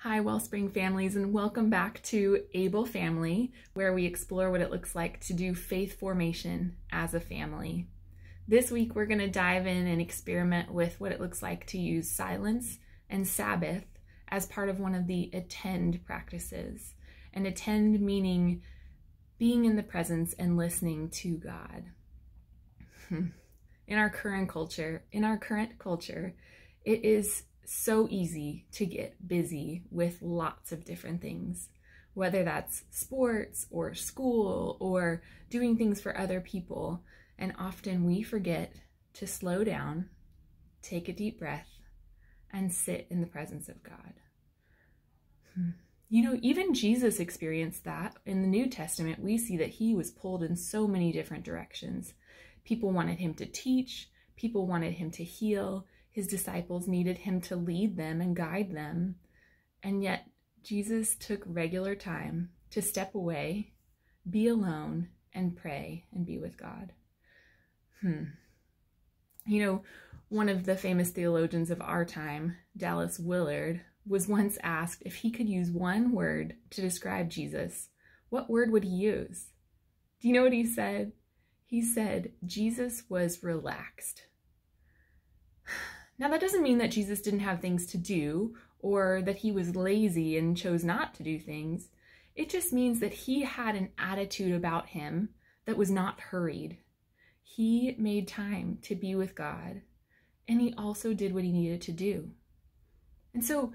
Hi, Wellspring families, and welcome back to Able Family, where we explore what it looks like to do faith formation as a family. This week, we're going to dive in and experiment with what it looks like to use silence and Sabbath as part of one of the attend practices. And attend meaning being in the presence and listening to God. In our current culture, it is so easy to get busy with lots of different things, whether that's sports or school or doing things for other people. And often we forget to slow down, take a deep breath, and sit in the presence of God. You know, even Jesus experienced that. In the New Testament, we see that he was pulled in so many different directions. People wanted him to teach, people wanted him to heal, his disciples needed him to lead them and guide them. And yet Jesus took regular time to step away, be alone, and pray and be with God. You know, one of the famous theologians of our time, Dallas Willard, was once asked if he could use one word to describe Jesus. What word would he use? Do you know what he said? He said, Jesus was relaxed. Now, that doesn't mean that Jesus didn't have things to do or that he was lazy and chose not to do things. It just means that he had an attitude about him that was not hurried. He made time to be with God, and he also did what he needed to do. And so,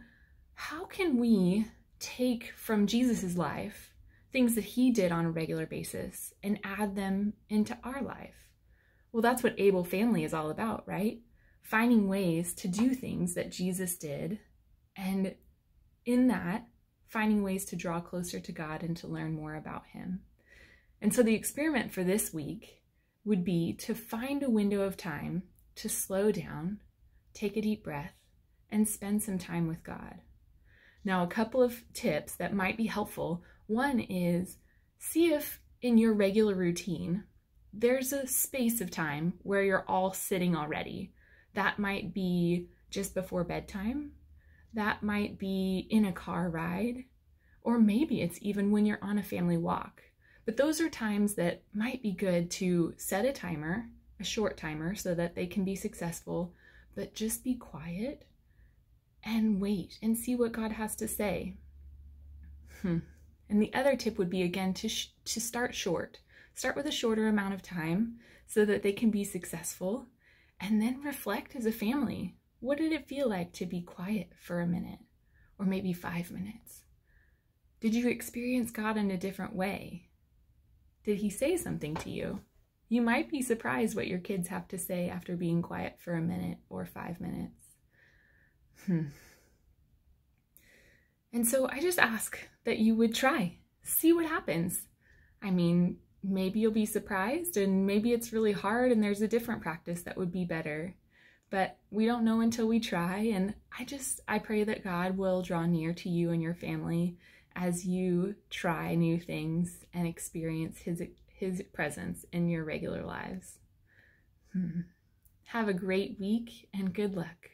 how can we take from Jesus's life things that he did on a regular basis and add them into our life? Well, that's what Able Family is all about, right? Finding ways to do things that Jesus did, and in that, finding ways to draw closer to God and to learn more about him. And so the experiment for this week would be to find a window of time to slow down, take a deep breath, and spend some time with God. Now, a couple of tips that might be helpful. One is, see if in your regular routine, there's a space of time where you're all sitting already. That might be just before bedtime. That might be in a car ride, or maybe it's even when you're on a family walk. But those are times that might be good to set a timer, a short timer, so that they can be successful, but just be quiet and wait and see what God has to say. And the other tip would be, again, to start short. Start with a shorter amount of time so that they can be successful, and then reflect as a family. What did it feel like to be quiet for a minute, or maybe 5 minutes? Did you experience God in a different way? Did he say something to you? You might be surprised what your kids have to say after being quiet for a minute or 5 minutes. And so I just ask that you would try, see what happens. I mean, maybe you'll be surprised, and maybe it's really hard and there's a different practice that would be better. But we don't know until we try, and I pray that God will draw near to you and your family as you try new things and experience his presence in your regular lives. Have a great week and good luck.